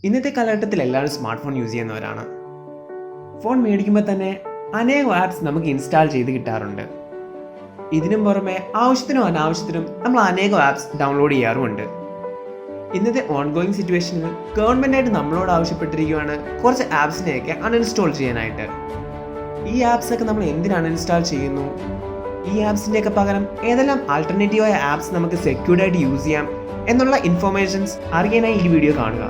ഇന്നത്തെ കാലഘട്ടത്തിൽ എല്ലാവരും സ്മാർട്ട് ഫോൺ യൂസ് ചെയ്യുന്നവരാണ്. ഫോൺ മേടിക്കുമ്പോൾ തന്നെ അനേകം ആപ്സ് നമുക്ക് ഇൻസ്റ്റാൾ ചെയ്ത് കിട്ടാറുണ്ട്. ഇതിനും പുറമെ ആവശ്യത്തിനും അനാവശ്യത്തിനും നമ്മൾ അനേകം ആപ്സ് ഡൗൺലോഡ് ചെയ്യാറുമുണ്ട്. ഇന്നത്തെ ഓൺഗോയിങ് സിറ്റുവേഷനിൽ ഗവൺമെൻറ്റായിട്ട് നമ്മളോട് ആവശ്യപ്പെട്ടിരിക്കുകയാണ് കുറച്ച് ആപ്സിനെയൊക്കെ അൺഇൻസ്റ്റാൾ ചെയ്യാനായിട്ട്. ഈ ആപ്സൊക്കെ നമ്മൾ എന്തിന് അൺഇൻസ്റ്റാൾ ചെയ്യുന്നു, ഈ ആപ്സിൻ്റെയൊക്കെ പകരം ഏതെല്ലാം ആൾട്ടർനേറ്റീവായ ആപ്സ് നമുക്ക് സെക്യൂർഡായിട്ട് യൂസ് ചെയ്യാം എന്നുള്ള ഇൻഫോർമേഷൻസ് അറിയാനായി ഈ വീഡിയോ കാണുക.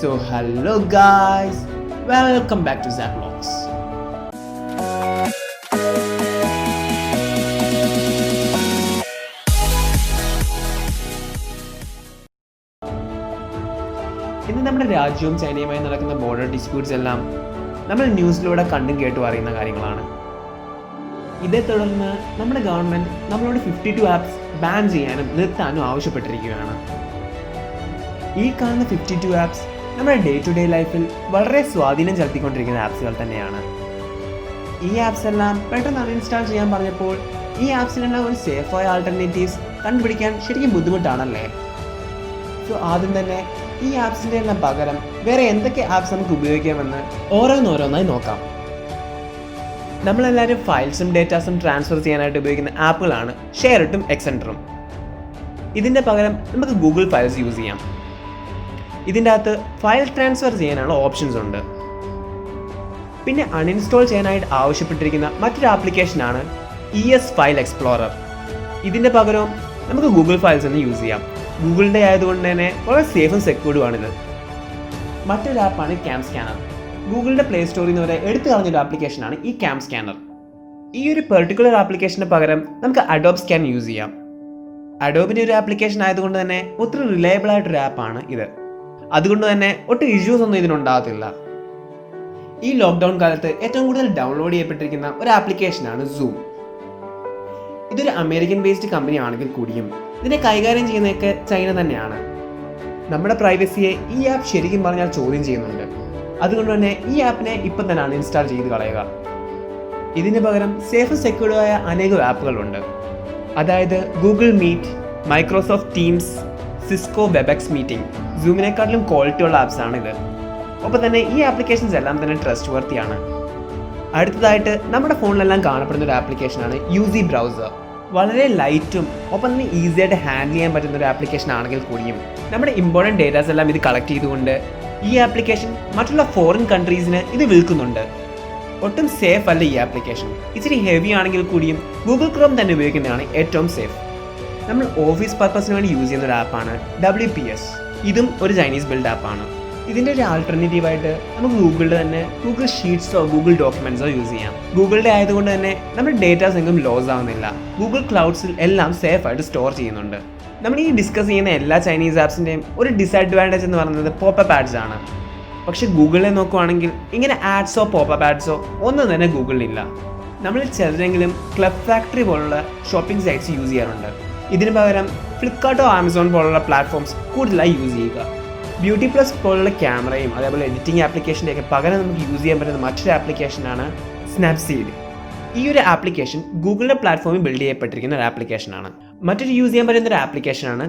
So hello guys, welcome back to Zach Vlogs. ഇന്ന് നമ്മുടെ രാജ്യവും ചൈനയുമായി നടക്കുന്ന ബോർഡർ ഡിസ്പ്യൂട്ട്സ് എല്ലാം നമ്മൾ ന്യൂസിലൂടെ കണ്ടും കേട്ടും അറിയുന്ന കാര്യങ്ങളാണ്. ഇതേ തുടർന്ന് നമ്മുടെ ഗവൺമെൻറ് നമ്മളോട് 52 ആപ്സ് ബാൻ ചെയ്യാനും നിർത്താനും ആവശ്യപ്പെട്ടിരിക്കുകയാണ്. ഈ കാണുന്ന 52 ആപ്സ് നമ്മുടെ ഡേ ടു ഡേ ലൈഫിൽ വളരെ സ്വാധീനം ചെലുത്തിക്കൊണ്ടിരിക്കുന്ന ആപ്സുകൾ തന്നെയാണ്. ഈ ആപ്സ് എല്ലാം പെട്ടെന്ന് അൺഇൻസ്റ്റാൾ ചെയ്യാൻ പറഞ്ഞപ്പോൾ ഈ ആപ്സിനെല്ലാം ഒരു സേഫായ ആൾട്ടർനേറ്റീവ്സ് കണ്ടുപിടിക്കാൻ ശരിക്കും ബുദ്ധിമുട്ടാണല്ലേ. സോ ആദ്യം തന്നെ ഈ ആപ്സിൻ്റെ എല്ലാം പകരം വേറെ എന്തൊക്കെ ആപ്സ് നമുക്ക് ഉപയോഗിക്കാമെന്ന് ഓരോന്നോരോന്നായി നോക്കാം. നമ്മളെല്ലാവരും ഫയൽസും ഡേറ്റാസും ട്രാൻസ്ഫർ ചെയ്യാനായിട്ട് ഉപയോഗിക്കുന്ന ആപ്പുകളാണ് ഷെയറിട്ടും എക്സെൻറ്ററും. ഇതിൻ്റെ പകരം നമുക്ക് ഗൂഗിൾ ഫയൽസ് യൂസ് ചെയ്യാം. ഇതിൻ്റെ അകത്ത് ഫയൽ ട്രാൻസ്ഫർ ചെയ്യാനുള്ള ഓപ്ഷൻസ് ഉണ്ട്. പിന്നെ അൺഇൻസ്റ്റാൾ ചെയ്യാനായിട്ട് ആവശ്യപ്പെട്ടിരിക്കുന്ന മറ്റൊരു ആപ്ലിക്കേഷനാണ് ES ഫയൽ എക്സ്പ്ലോറർ. ഇതിൻ്റെ പകരവും നമുക്ക് ഗൂഗിൾ ഫയൽസ് എന്ന് യൂസ് ചെയ്യാം. ഗൂഗിളിൻ്റെ ആയതുകൊണ്ട് തന്നെ വളരെ സേഫും സെക്യൂർഡുമാണിത്. മറ്റൊരു ആപ്പാണ് ക്യാം സ്കാനർ. ഗൂഗിളിൻ്റെ പ്ലേ സ്റ്റോറിൽ നിന്ന് വരെ എടുത്തു കളഞ്ഞൊരു ആപ്ലിക്കേഷനാണ് ഈ ക്യാം സ്കാനർ. ഈ ഒരു പെർട്ടിക്കുലർ ആപ്ലിക്കേഷന് പകരം നമുക്ക് അഡോബ് സ്കാൻ യൂസ് ചെയ്യാം. അഡോബിൻ്റെ ഒരു ആപ്ലിക്കേഷൻ ആയതുകൊണ്ട് തന്നെ ഒത്തിരി റിലയബിൾ ആയിട്ടൊരു ആപ്പാണ് ഇത്. അതുകൊണ്ട് തന്നെ ഒട്ടും ഇഷ്യൂസ് ഒന്നും ഇതിനുണ്ടാകത്തില്ല. ഈ ലോക്ക്ഡൗൺ കാലത്ത് ഏറ്റവും കൂടുതൽ ഡൗൺലോഡ് ചെയ്യപ്പെട്ടിരിക്കുന്ന ഒരു ആപ്ലിക്കേഷനാണ് സൂം. ഇതൊരു അമേരിക്കൻ ബേസ്ഡ് കമ്പനി ആണെങ്കിൽ കൂടിയും ഇതിനെ കൈകാര്യം ചെയ്യുന്നതൊക്കെ ചൈന തന്നെയാണ്. നമ്മുടെ പ്രൈവസിയെ ഈ ആപ്പ് ശരിക്കും പറഞ്ഞാൽ ചോദ്യം ചെയ്യുന്നുണ്ട്. അതുകൊണ്ട് തന്നെ ഈ ആപ്പിനെ ഇപ്പം തന്നെ അൺഇൻസ്റ്റാൾ ചെയ്ത് കളയുക. ഇതിന് പകരം സേഫ് സെക്യൂർഡായ അനേകം ആപ്പുകളുണ്ട്. അതായത് Google Meet, Microsoft Teams, Cisco Webex meeting, സൂമിനെക്കാട്ടിലും ക്വാളിറ്റിയുള്ള ആപ്സാണ് ഇത്. ഒപ്പം തന്നെ ഈ ആപ്ലിക്കേഷൻസ് എല്ലാം തന്നെ ട്രസ്റ്റ് വർത്തിയാണ്. അടുത്തതായിട്ട് നമ്മുടെ ഫോണിലെല്ലാം കാണപ്പെടുന്ന ഒരു ആപ്ലിക്കേഷനാണ് UC ബ്രൗസർ. വളരെ ലൈറ്റും ഒപ്പം തന്നെ ഈസി ആയിട്ട് ഹാൻഡിൽ ചെയ്യാൻ പറ്റുന്ന ഒരു ആപ്ലിക്കേഷൻ ആണെങ്കിൽ കൂടിയും നമ്മുടെ ഇമ്പോർട്ടൻറ്റ് ഡേറ്റാസ് എല്ലാം ഇത് കളക്ട് ചെയ്തുകൊണ്ട് ഈ ആപ്ലിക്കേഷൻ മറ്റുള്ള ഫോറിൻ കൺട്രീസിന് ഇത് വിൽക്കുന്നുണ്ട്. ഒട്ടും സേഫ് അല്ല ഈ ആപ്ലിക്കേഷൻ. ഇച്ചിരി ഹെവി ആണെങ്കിൽ കൂടിയും ഗൂഗിൾ ക്രോം തന്നെ ഉപയോഗിക്കുന്നതാണ് ഏറ്റവും സേഫ്. നമ്മൾ ഓഫീസ് പർപ്പസിന് വേണ്ടി യൂസ് ചെയ്യുന്ന ഒരു ആപ്പാണ് WPS. ഇതും ഒരു ചൈനീസ് ബിൽഡ് ആപ്പാണ്. ഇതിൻ്റെ ഒരു ആൾട്ടർനേറ്റീവായിട്ട് നമുക്ക് ഗൂഗിളിൽ തന്നെ ഗൂഗിൾ ഷീറ്റ്സോ ഗൂഗിൾ ഡോക്യുമെൻറ്റ്സോ യൂസ് ചെയ്യാം. ഗൂഗിളിൻ്റെ ആയതുകൊണ്ട് തന്നെ നമ്മുടെ ഡേറ്റാസ് എങ്ങും ലോസ് ആവുന്നില്ല. ഗൂഗിൾ ക്ലൗഡ്സിൽ എല്ലാം സേഫായിട്ട് സ്റ്റോർ ചെയ്യുന്നുണ്ട്. നമ്മൾ ഈ ഡിസ്കസ് ചെയ്യുന്ന എല്ലാ ചൈനീസ് ആപ്സിൻ്റെയും ഒരു ഡിസഡ്വാൻറ്റേജ് എന്ന് പറയുന്നത് പോപ്പപ്പ് ആഡ്സ് ആണ്. പക്ഷേ ഗൂഗിളിൽ നോക്കുവാണെങ്കിൽ ഇങ്ങനെ ആഡ്സോ പോപ്പപ്പ് ആഡ്സോ ഒന്നും തന്നെ ഗൂഗിളിലില്ല. നമ്മൾ ചിലരെങ്കിലും ക്ലബ് ഫാക്ടറി പോലുള്ള ഷോപ്പിംഗ് സൈറ്റ്സ് യൂസ് ചെയ്യാറുണ്ട്. ഇതിന് പകരം ഫ്ലിപ്കാർട്ടോ ആമസോൺ പോലുള്ള പ്ലാറ്റ്ഫോംസ് കൂടുതലായി യൂസ് ചെയ്യുക. ബ്യൂട്ടി പ്ലസ് പോലുള്ള ക്യാമറയും അതേപോലെ എഡിറ്റിംഗ് ആപ്ലിക്കേഷൻ്റെയൊക്കെ പകരം നമുക്ക് യൂസ് ചെയ്യാൻ പറ്റുന്ന മറ്റൊരു ആപ്ലിക്കേഷനാണ് സ്നാപ്സീഡ്. ഈ ഒരു ആപ്ലിക്കേഷൻ ഗൂഗിളിൻ്റെ പ്ലാറ്റ്ഫോമിൽ ബിൽഡ് ചെയ്യപ്പെട്ടിരിക്കുന്ന ഒരു ആപ്ലിക്കേഷനാണ്. മറ്റൊരു യൂസ് ചെയ്യാൻ പറ്റുന്ന ഒരു ആപ്ലിക്കേഷനാണ്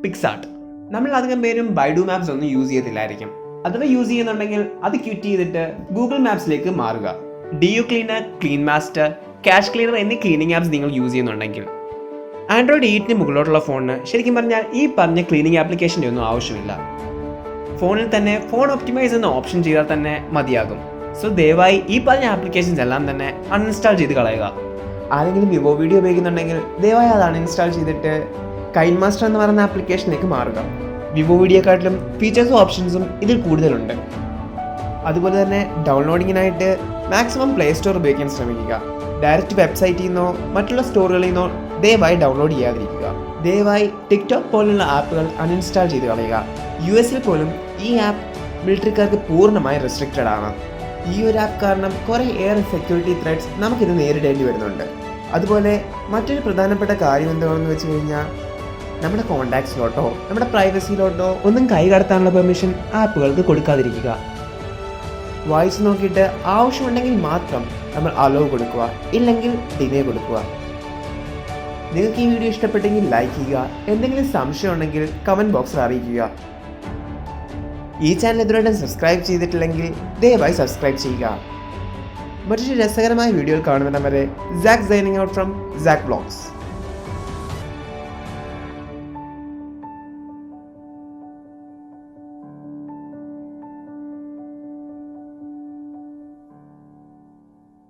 പിക്സാർട്ട്. നമ്മൾ അധികം പേരും ബൈഡു മാപ്സ് ഒന്നും യൂസ് ചെയ്തില്ലായിരിക്കും. അഥവാ യൂസ് ചെയ്യുന്നുണ്ടെങ്കിൽ അത് ക്വിറ്റ് ചെയ്തിട്ട് ഗൂഗിൾ മാപ്സിലേക്ക് മാറുക. DU cleaner, clean master, cash cleaner എന്നീ ക്ലീനിങ് ആപ്സ് നിങ്ങൾ യൂസ് ചെയ്യുന്നുണ്ടെങ്കിൽ ആൻഡ്രോയിഡ് 8 മുകളിലോട്ടുള്ള ഫോണിന് ശരിക്കും പറഞ്ഞാൽ ഈ പറഞ്ഞ ക്ലീനിങ് ആപ്ലിക്കേഷൻ്റെ ഒന്നും ആവശ്യമില്ല. ഫോണിൽ തന്നെ ഫോൺ ഒപ്റ്റിമൈസ് എന്ന ഓപ്ഷൻ ചെയ്താൽ തന്നെ മതിയാകും. സോ ദയവായി ഈ പറഞ്ഞ ആപ്ലിക്കേഷൻസ് എല്ലാം തന്നെ അൺഇൻസ്റ്റാൾ ചെയ്ത് കളയുക. ആരെങ്കിലും വിവോ വീഡിയോ ഉപയോഗിക്കുന്നുണ്ടെങ്കിൽ ദയവായി അത് അൺഇൻസ്റ്റാൾ ചെയ്തിട്ട് കൈൻ മാസ്റ്റർ എന്ന് പറയുന്ന ആപ്ലിക്കേഷനിലേക്ക് മാറുക. വിവോ വീഡിയോക്കാട്ടിലും ഫീച്ചേഴ്സും ഓപ്ഷൻസും ഇതിൽ കൂടുതലുണ്ട്. അതുപോലെ തന്നെ ഡൗൺലോഡിങ്ങിനായിട്ട് മാക്സിമം പ്ലേ സ്റ്റോർ ഉപയോഗിക്കാൻ ശ്രമിക്കുക. ഡയറക്റ്റ് വെബ്സൈറ്റിൽ നിന്നോ മറ്റുള്ള സ്റ്റോറുകളിൽ നിന്നോ ദയവായി ഡൗൺലോഡ് ചെയ്യാതിരിക്കുക. ദയവായി ടിക്ടോക്ക് പോലുള്ള ആപ്പുകൾ അൺഇൻസ്റ്റാൾ ചെയ്ത് കളയുക. US പോലും ഈ ആപ്പ് മിലിറ്ററിക്കാർക്ക് പൂർണ്ണമായി റെസ്ട്രിക്റ്റഡ് ആണ്. ഈ ഒരു ആപ്പ് കാരണം കുറേ ഏറെ സെക്യൂരിറ്റി ത്രെറ്റ്സ് നമുക്കിത് നേരിടേണ്ടി വരുന്നുണ്ട്. അതുപോലെ മറ്റൊരു പ്രധാനപ്പെട്ട കാര്യം എന്താണെന്ന് വെച്ച് കഴിഞ്ഞാൽ നമ്മുടെ കോൺടാക്ട്സിലോട്ടോ നമ്മുടെ പ്രൈവസിയിലോട്ടോ ഒന്നും കൈ കടത്താനുള്ള പെർമിഷൻ ആപ്പുകൾക്ക് കൊടുക്കാതിരിക്കുക. വായിച്ച് നോക്കിയിട്ട് ആവശ്യമുണ്ടെങ്കിൽ മാത്രം നമ്മൾ അലോ കൊടുക്കുക, ഇല്ലെങ്കിൽ ഡിലേ കൊടുക്കുക. നിങ്ങൾക്ക് ഈ വീഡിയോ ഇഷ്ടപ്പെട്ടെങ്കിൽ ലൈക്ക് ചെയ്യുക. എന്തെങ്കിലും സംശയം ഉണ്ടെങ്കിൽ കമൻറ്റ് ബോക്സിൽ അറിയിക്കുക. ഈ ചാനൽ ഇതുവരെയായിട്ടും സബ്സ്ക്രൈബ് ചെയ്തിട്ടില്ലെങ്കിൽ ദയവായി സബ്സ്ക്രൈബ് ചെയ്യുക. മറ്റൊരു രസകരമായ വീഡിയോയിൽ കാണുന്നവരെ Zack signing out from Zack blogs.